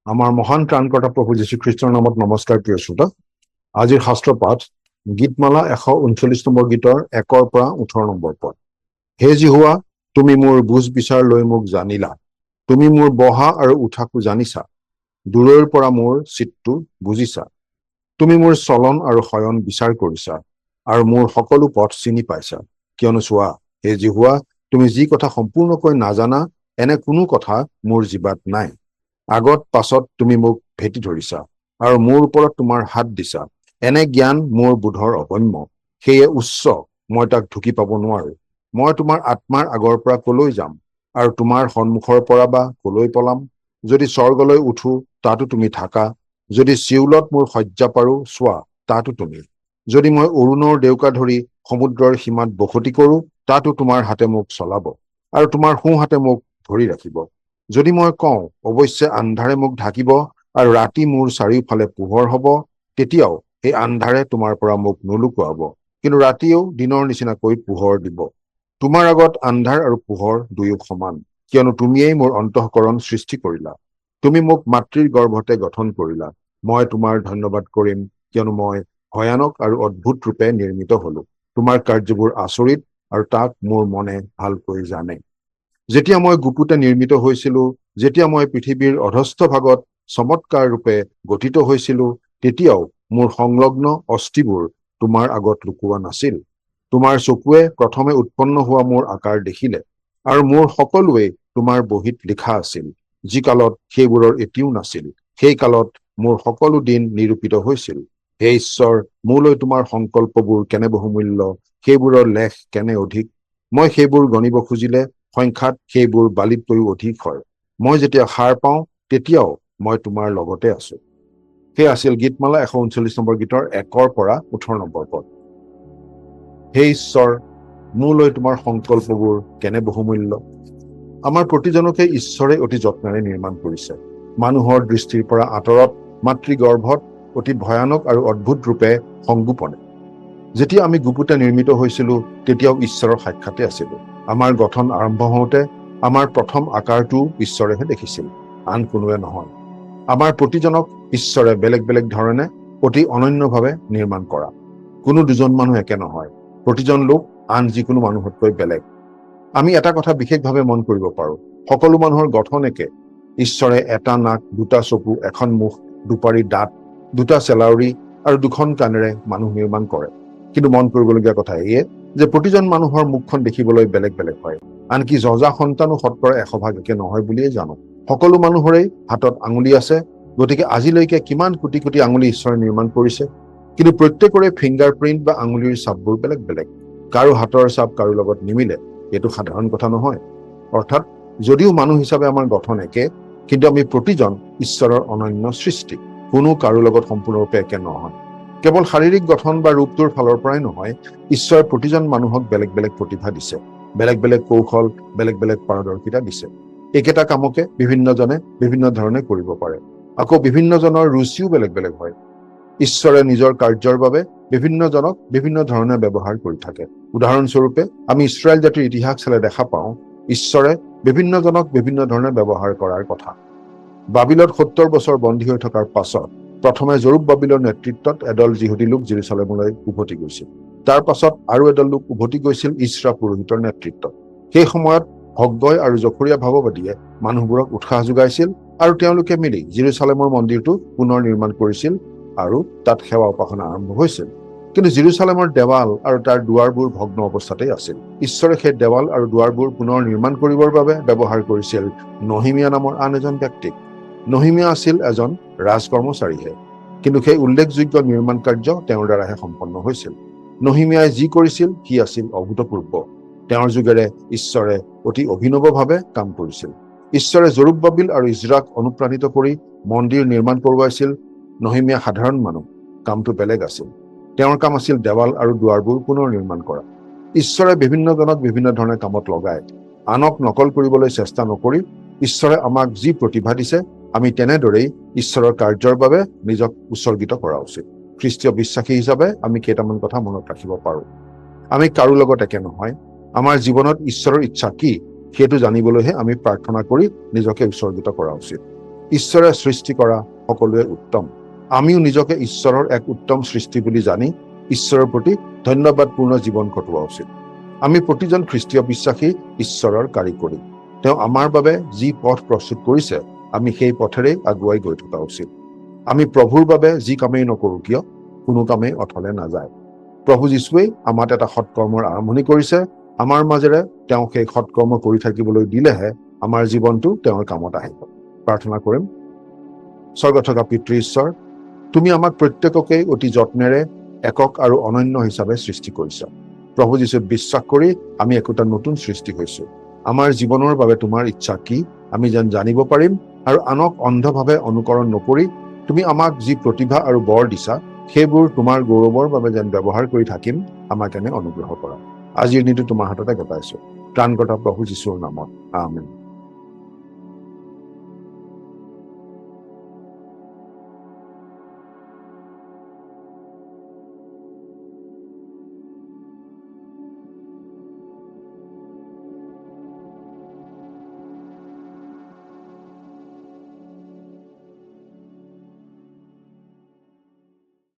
আমাৰ মহান ত্ৰাণকৰ্তা প্ৰভু যীশুখ্ৰীষ্টৰ নামত নমস্কাৰ প্ৰিয় শ্ৰোতা। আজিৰ শাস্ত্ৰ পাঠ গীতমালা 139 নম্বৰ গীতৰ 1 পৰা 18 নম্বৰ পদ। হে জিহুৱা, তুমি মোৰ বুজ বিচাৰ লৈ মোক জানিলা, তুমি মোৰ বহা আৰু উঠাকো জানিছা, দূৰৈৰ পৰা মোৰ চিত্তটো বুজিছা। তুমি মোৰ চলন আৰু শয়ন বিচাৰ কৰিছা, আৰু মোৰ সকলো পথ চিনি পাইছা। কিয়নো চোৱা, হে জিহুৱা, তুমি যি কথা সম্পূৰ্ণকৈ নাজানা, এনে কোনো কথা মোৰ জিবাত নাই। আগত পাছত তুমি মোক ভেটি ধৰিছা, আৰু মোৰ ওপৰত তোমাৰ হাত দিছা। এনে জ্ঞান মোৰ বোধৰ অগম্য, সেয়ে উচ্চ, মই তাক ঢুকি পাব নোৱাৰো। মই তোমাৰ আত্মাৰ আগৰ পৰা কলৈ যাম, আৰু তোমাৰ সন্মুখৰ পৰা বা কলৈ পলাম? যদি স্বৰ্গলৈ উঠো, তাতো তুমি থাকা। যদি চিউলত মোৰ শয্যা পাৰো, চোৱা, তাতো তুমি। যদি মই অৰুণৰ ডেউকা ধৰি সমুদ্ৰৰ সীমাত বসতি কৰো, তাতো তোমাৰ হাতে মোক চলাব, আৰু তোমাৰ সোঁ হাতে মোক ধৰি ৰাখিব। যদি মই কওঁ, অৱশ্যে আন্ধাৰে মোক ঢাকিব, আৰু ৰাতি মোৰ চাৰিওফালে পোহৰ হব, তেতিয়াও সেই আন্ধাৰে তোমাৰ পৰা মোক নুলুকুৱাব, কিন্তু ৰাতিয়েও দিনৰ নিচিনাকৈ পোহৰ দিব। তোমাৰ আগত আন্ধাৰ আৰু পোহৰ দুয়ো সমান, কিয়নো তুমিয়েই মোৰ অন্তঃকৰণ সৃষ্টি কৰিলা। তুমি মোক মাতৃৰ গৰ্ভতে গঠন কৰিলা। মই তোমাৰ ধন্যবাদ কৰিম, কিয়নো মই ভয়ানক আৰু অদ্ভুত ৰূপে নিৰ্মিত হলো। তোমাৰ কাৰ্যবোৰ আচৰিত, আৰু তাক মোৰ মনে ভালকৈ জানে। যেতিয়া মই গুপুতে নিৰ্মিত হৈছিলো, যেতিয়া মই পৃথিৱীৰ অধস্থ ভাগত চমৎকাৰ ৰূপে গঠিত হৈছিলো, তেতিয়াও মোৰ সংলগ্ন অস্থিবোৰ তোমাৰ আগত লুকুওৱা নাছিল। তোমাৰ চকুৱে প্ৰথমে উৎপন্ন হোৱা মোৰ আকাৰ দেখিলে, আৰু মোৰ সকলোৱে তোমাৰ বহীত লিখা আছিল। যি কালত সেইবোৰৰ এটিও নাছিল, সেই কালত মোৰ সকলো দিন নিৰূপিত হৈছিল। হে ঈশ্বৰ, মোলৈ তোমাৰ সংকল্পবোৰ কেনে বহুমূল্য, সেইবোৰৰ লেখ কেনে অধিক। মই সেইবোৰ গণিব খুজিলে সংখ্যাত সেইবোৰ বালিতকৈও অধিক হয়। মই যেতিয়া সাৰ পাওঁ, তেতিয়াও মই তোমাৰ লগতে আছো। সেই আছিল গীতমালা 139 নম্বৰ গীতৰ 1 পৰা 18 নম্বৰ পদ। হে ঈশ্বৰ, মোলৈ তোমাৰ সংকল্পবোৰ কেনে বহুমূল্য। আমাৰ প্ৰতিজনকে ঈশ্বৰে অতি যত্নেৰে নিৰ্মাণ কৰিছে। মানুহৰ দৃষ্টিৰ পৰা আঁতৰত মাতৃগৰ্ভত অতি ভয়ানক আৰু অদ্ভুত ৰূপে সংগোপনে। যেতিয়া আমি গুপুতে নিৰ্মিত হৈছিলো, তেতিয়াও ঈশ্বৰৰ সাক্ষাতে আছিলো। আমাৰ গঠন আৰম্ভ হওঁতে আমাৰ প্ৰথম আকাৰটো ঈশ্বৰেহে দেখিছিল, আন কোনোৱে নহয়। আমাৰ প্ৰতিজনক ঈশ্বৰে বেলেগ বেলেগ ধৰণে অতি অনন্যভাৱে নিৰ্মাণ কৰা। কোনো দুজন মানুহ একে নহয়, প্ৰতিজন লোক আন যিকোনো মানুহতকৈ বেলেগ। আমি এটা কথা বিশেষভাৱে মন কৰিব পাৰো, সকলো মানুহৰ গঠন একে। ঈশ্বৰে এটা নাক, দুটা চকু, এখন মুখ, দুপাৰি দাঁত, দুটা চেলাউৰি আৰু দুখন কাণেৰে মানুহ নিৰ্মাণ কৰে। কিন্তু মন কৰিবলগীয়া কথা এয়ে যে প্ৰতিজন মানুহৰ মুখখন দেখিবলৈ বেলেগ বেলেগ হয়। আনকি যজা সন্তানো 100% একে নহয় বুলিয়ে জানো। সকলো মানুহৰেই হাতত আঙুলি আছে, গতিকে আজিলৈকে কিমান কোটি কোটি আঙুলি ঈশ্বৰে নিৰ্মাণ কৰিছে, কিন্তু প্ৰত্যেকৰে ফিংগাৰ প্ৰিণ্ট বা আঙুলিৰ ছাপবোৰ বেলেগ বেলেগ। কাৰো হাতৰ ছাপ কাৰো লগত নিমিলে, এইটো সাধাৰণ কথা নহয়। অৰ্থাৎ যদিও মানুহ হিচাপে আমাৰ গঠন একে, কিন্তু আমি প্ৰতিজন ঈশ্বৰৰ অনন্য সৃষ্টি। কোনো কাৰো লগত সম্পূৰ্ণৰূপে একে নহয়। কেৱল শাৰীৰিক গঠন বা ৰূপটোৰ ফালৰ পৰাই নহয়, ঈশ্বৰে প্ৰতিজন মানুহক বেলেগ বেলেগ প্ৰতিভা দিছে, বেলেগ বেলেগ কৌশল, বেলেগ বেলেগ পাৰদৰ্শিতা দিছে। একেটা কামকে বিভিন্নজনে বিভিন্ন ধৰণে কৰিব পাৰে। আকৌ বিভিন্নজনৰ ৰুচিও বেলেগ বেলেগ হয়। ঈশ্বৰে নিজৰ কাৰ্যৰ বাবে বিভিন্নজনক বিভিন্ন ধৰণে ব্যৱহাৰ কৰি থাকে। উদাহৰণস্বৰূপে আমি ইছৰাইল জাতিৰ ইতিহাস চালে দেখা পাওঁ, ঈশ্বৰে বিভিন্নজনক বিভিন্ন ধৰণে ব্যৱহাৰ কৰাৰ কথা। বাবিলত 70 বছৰ বন্দী হৈ থকাৰ পাছত প্ৰথমে জৰুব্বাবিলৰ নেতৃত্বত এদল যিহুদী লোক জেৰুচালেমলৈ উভতি গৈছিল। তাৰ পাছত আৰু এদল লোক উভতি গৈছিল ইছৰা পুৰোহিতৰ নেতৃত্বত। সেই সময়ত হগ্গয় আৰু জকৰীয়া ভাৱবাদীয়ে মানুহবোৰক উৎসাহ যোগাইছিল, আৰু তেওঁলোকে মিলি জেৰুচালেমৰ মন্দিৰটো পুনৰ নিৰ্মাণ কৰিছিল, আৰু তাত সেৱা উপাসনা আৰম্ভ হৈছিল। কিন্তু জেৰুচালেমৰ দেৱাল আৰু তাৰ দুৱাৰবোৰ ভগ্ন অৱস্থাতেই আছিল। ঈশ্বৰে সেই দেৱাল আৰু দুৱাৰবোৰ পুনৰ নিৰ্মাণ কৰিবৰ বাবে ব্যৱহাৰ কৰিছিল নহিমীয়া নামৰ আন এজন ব্যক্তিক। নহিমীয়া আছিল এজন ৰাজকৰ্মচাৰীহে, কিন্তু সেই উল্লেখযোগ্য নিৰ্মাণ কাৰ্য তেওঁৰ দ্বাৰাহে সম্পন্ন হৈছিল। নহিমীয়াই যি কৰিছিল সি আছিল অভূতপূৰ্ব। তেওঁৰ যোগেৰে ঈশ্বৰে অতি অভিনৱভাৱে কাম কৰিছিল। ঈশ্বৰে জৰুব্বাবিল আৰু ইজৰাক অনুপ্ৰাণিত কৰি মন্দিৰ নিৰ্মাণ কৰোৱাইছিল। নহিমীয়া সাধাৰণ মানুহ, কামটো বেলেগ আছিল। তেওঁৰ কাম আছিল দেৱাল আৰু দুৱাৰবোৰ পুনৰ নিৰ্মাণ কৰা। ঈশ্বৰে বিভিন্নজনক বিভিন্ন ধৰণে কামত লগায়। আনক নকল কৰিবলৈ চেষ্টা নকৰি ঈশ্বৰে আমাক যি প্ৰতিভা দিছে, আমি তেনেদৰেই ঈশ্বৰৰ কাৰ্যৰ বাবে নিজক উৎসৰ্গিত কৰা উচিত। খ্ৰীষ্টীয় বিশ্বাসী হিচাপে আমি কেইটামান কথা মনত ৰাখিব পাৰো। আমি কাৰো লগত একে নহয়। আমাৰ জীৱনত ঈশ্বৰৰ ইচ্ছা কি, সেইটো জানিবলৈহে আমি প্ৰাৰ্থনা কৰি নিজকে উৎসৰ্গিত কৰা উচিত। ঈশ্বৰে সৃষ্টি কৰা সকলোৱে উত্তম। আমিও নিজকে ঈশ্বৰৰ এক উত্তম সৃষ্টি বুলি জানি ঈশ্বৰৰ প্ৰতি ধন্যবাদপূৰ্ণ জীৱন কটোৱা উচিত। আমি প্ৰতিজন খ্ৰীষ্টীয় বিশ্বাসী ঈশ্বৰৰ কাৰিকৰী। তেওঁ আমাৰ বাবে যি পথ প্ৰস্তুত কৰিছে আমি সেই পথেৰেই আগুৱাই গৈ থকা উচিত। আমি প্ৰভুৰ বাবে যি কামেই নকৰোঁ কিয় কোনো কামেই অথলে নাযায়। প্ৰভু যীশুৱেই আমাক এটা সৎকৰ্মৰ আৰম্ভণি কৰিছে। আমাৰ মাজেৰে তেওঁ সেই সৎকৰ্ম কৰি থাকিবলৈ দিলেহে আমাৰ জীৱনটো তেওঁৰ কামত আহিব। প্ৰাৰ্থনা কৰিম। স্বৰ্গত থকা পিতৃ ঈশ্বৰ, তুমি আমাক প্ৰত্যেককেই অতি যত্নেৰে একক আৰু অনন্য হিচাপে সৃষ্টি কৰিছা। প্ৰভু যীশুত বিশ্বাস কৰি আমি একোটা নতুন সৃষ্টি হৈছো। আমাৰ জীৱনৰ বাবে তোমাৰ ইচ্ছা কি আমি যেন জানিব পাৰিম আৰু আনক অন্ধভাৱে অনুকৰণ নকৰি তুমি আমাক যি প্ৰতিভা আৰু বৰ দিছা সেইবোৰ তোমাৰ গৌৰৱৰ বাবে যেন ব্যৱহাৰ কৰি থাকিম, আমাক এনে অনুগ্ৰহ কৰা। আজিৰ দিনটো তোমাৰ হাততে গতাইছো। ত্ৰাণকৰ্তা প্ৰভু যীশুৰ নামত আমেন।